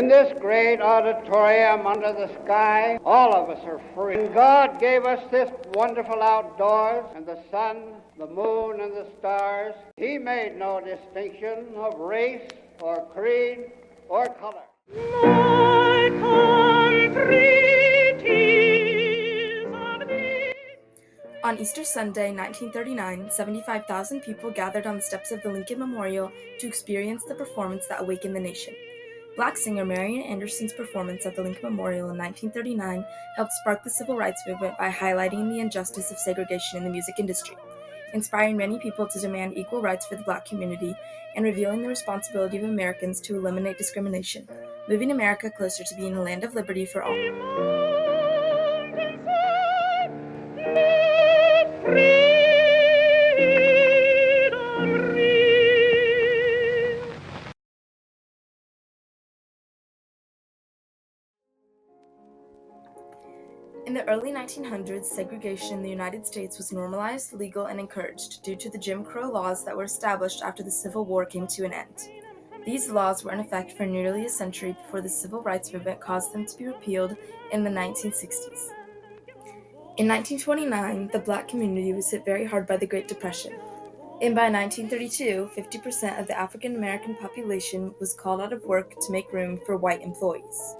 In this great auditorium under the sky, all of us are free. And God gave us this wonderful outdoors and the sun, the moon, and the stars. He made no distinction of race or creed or color. My country, 'tis of thee. On Easter Sunday, 1939, 75,000 people gathered on the steps of the Lincoln Memorial to experience the performance that awakened the nation. Black singer Marian Anderson's performance at the Lincoln Memorial in 1939 helped spark the civil rights movement by highlighting the injustice of segregation in the music industry, inspiring many people to demand equal rights for the Black community, and revealing the responsibility of Americans to eliminate discrimination, moving America closer to being a land of liberty for all. In the early 1900s, segregation in the United States was normalized, legal, and encouraged due to the Jim Crow laws that were established after the Civil War came to an end. These laws were in effect for nearly a century before the Civil Rights Movement caused them to be repealed in the 1960s. In 1929, the Black community was hit very hard by the Great Depression, and by 1932, 50% of the African American population was called out of work to make room for white employees.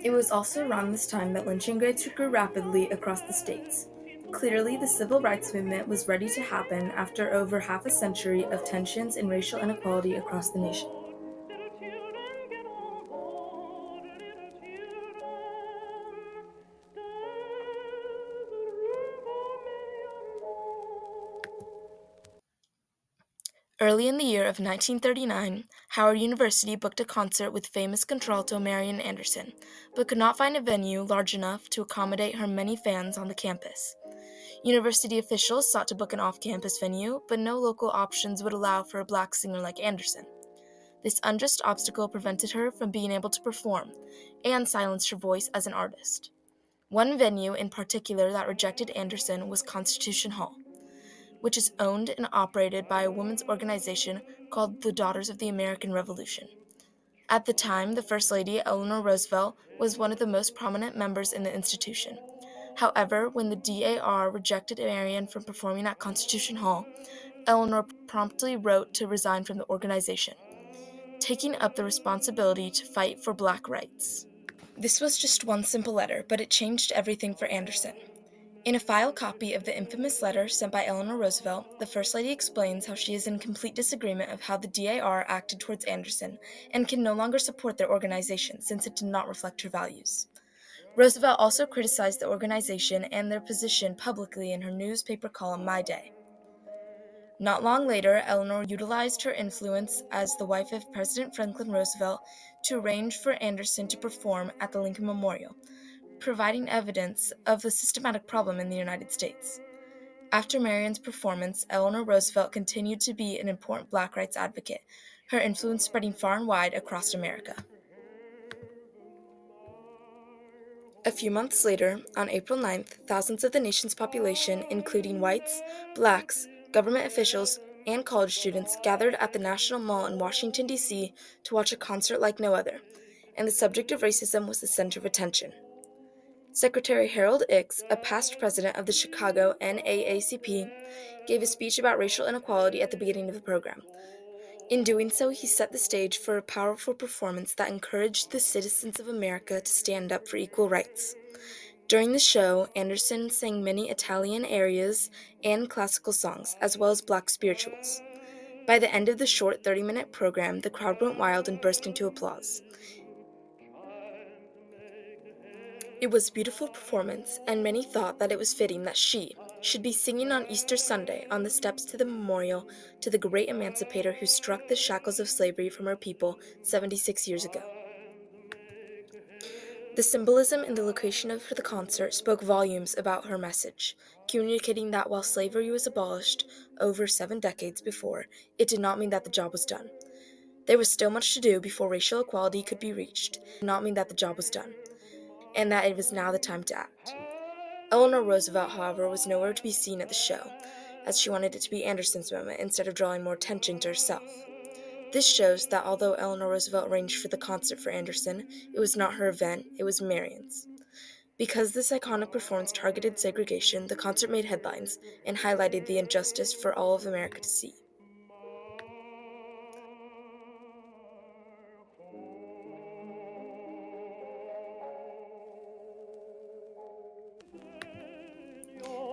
It was also around this time that lynching rates grew rapidly across the states. Clearly, the civil rights movement was ready to happen after over half a century of tensions and racial inequality across the nation. Early in the year of 1939, Howard University booked a concert with famous contralto Marian Anderson, but could not find a venue large enough to accommodate her many fans on the campus. University officials sought to book an off-campus venue, but no local options would allow for a Black singer like Anderson. This unjust obstacle prevented her from being able to perform, and silenced her voice as an artist. One venue in particular that rejected Anderson was Constitution Hall, which is owned and operated by a women's organization called the Daughters of the American Revolution. At the time, the First Lady, Eleanor Roosevelt, was one of the most prominent members in the institution. However, when the DAR rejected Marian from performing at Constitution Hall, Eleanor promptly wrote to resign from the organization, taking up the responsibility to fight for Black rights. This was just one simple letter, but it changed everything for Anderson. In a file copy of the infamous letter sent by Eleanor Roosevelt, the First Lady explains how she is in complete disagreement of how the DAR acted towards Anderson and can no longer support their organization since it did not reflect her values. Roosevelt also criticized the organization and their position publicly in her newspaper column My Day. Not long later, Eleanor utilized her influence as the wife of President Franklin Roosevelt to arrange for Anderson to perform at the Lincoln Memorial, providing evidence of the systematic problem in the United States. After Marian's performance, Eleanor Roosevelt continued to be an important Black rights advocate, her influence spreading far and wide across America. A few months later, on April 9th, thousands of the nation's population, including whites, Blacks, government officials, and college students, gathered at the National Mall in Washington, D.C. to watch a concert like no other, and the subject of racism was the center of attention. Secretary Harold Ickes, a past president of the Chicago NAACP, gave a speech about racial inequality at the beginning of the program. In doing so, he set the stage for a powerful performance that encouraged the citizens of America to stand up for equal rights. During the show, Anderson sang many Italian arias and classical songs, as well as Black spirituals. By the end of the short 30-minute program, the crowd went wild and burst into applause. It was a beautiful performance, and many thought that it was fitting that she should be singing on Easter Sunday on the steps to the memorial to the great emancipator who struck the shackles of slavery from her people 76 years ago. The symbolism and the location of the concert spoke volumes about her message, communicating that while slavery was abolished over 7 decades before, it did not mean that the job was done. There was still much to do before racial equality could be reached. It did not mean that the job was done, and that it was now the time to act. Eleanor Roosevelt, however, was nowhere to be seen at the show, as she wanted it to be Anderson's moment instead of drawing more attention to herself. This shows that although Eleanor Roosevelt arranged for the concert for Anderson, it was not her event, it was Marian's. Because this iconic performance targeted segregation, the concert made headlines and highlighted the injustice for all of America to see.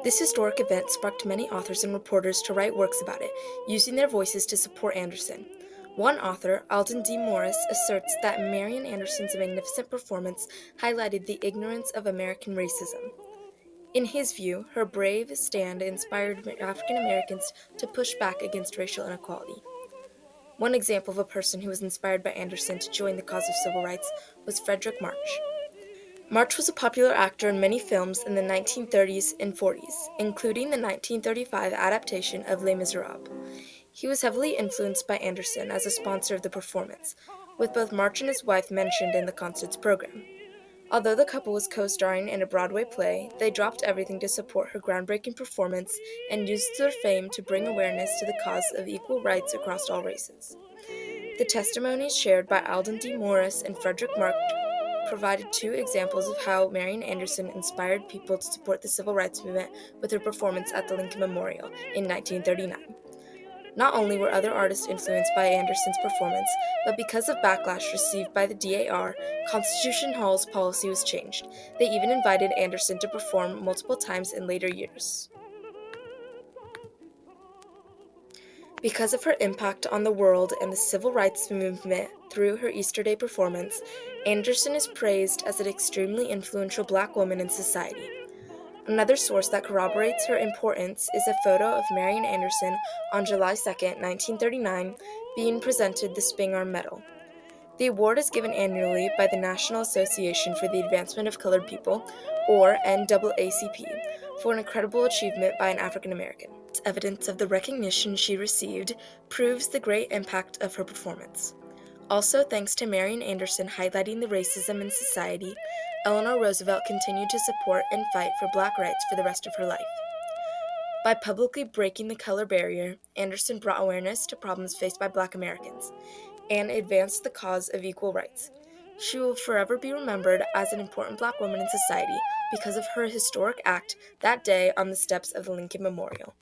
This historic event sparked many authors and reporters to write works about it, using their voices to support Anderson. One author, Alden D. Morris, asserts that Marian Anderson's magnificent performance highlighted the ignorance of American racism. In his view, her brave stand inspired African Americans to push back against racial inequality. One example of a person who was inspired by Anderson to join the cause of civil rights was Frederick March. March was a popular actor in many films in the 1930s and 40s, including the 1935 adaptation of Les Miserables. He was heavily influenced by Anderson as a sponsor of the performance, with both March and his wife mentioned in the concert's program. Although the couple was co-starring in a Broadway play, they dropped everything to support her groundbreaking performance and used their fame to bring awareness to the cause of equal rights across all races. The testimonies shared by Alden D. Morris and Frederick March provided two examples of how Marian Anderson inspired people to support the civil rights movement with her performance at the Lincoln Memorial in 1939. Not only were other artists influenced by Anderson's performance, but because of backlash received by the DAR, Constitution Hall's policy was changed. They even invited Anderson to perform multiple times in later years. Because of her impact on the world and the civil rights movement through her Easter Day performance, Anderson is praised as an extremely influential Black woman in society. Another source that corroborates her importance is a photo of Marian Anderson on July 2, 1939, being presented the Spingarn Medal. The award is given annually by the National Association for the Advancement of Colored People, or NAACP, for an incredible achievement by an African American. Evidence of the recognition she received proves the great impact of her performance. Also, thanks to Marian Anderson highlighting the racism in society, Eleanor Roosevelt continued to support and fight for Black rights for the rest of her life. By publicly breaking the color barrier, Anderson brought awareness to problems faced by Black Americans and advanced the cause of equal rights. She will forever be remembered as an important Black woman in society because of her historic act that day on the steps of the Lincoln Memorial.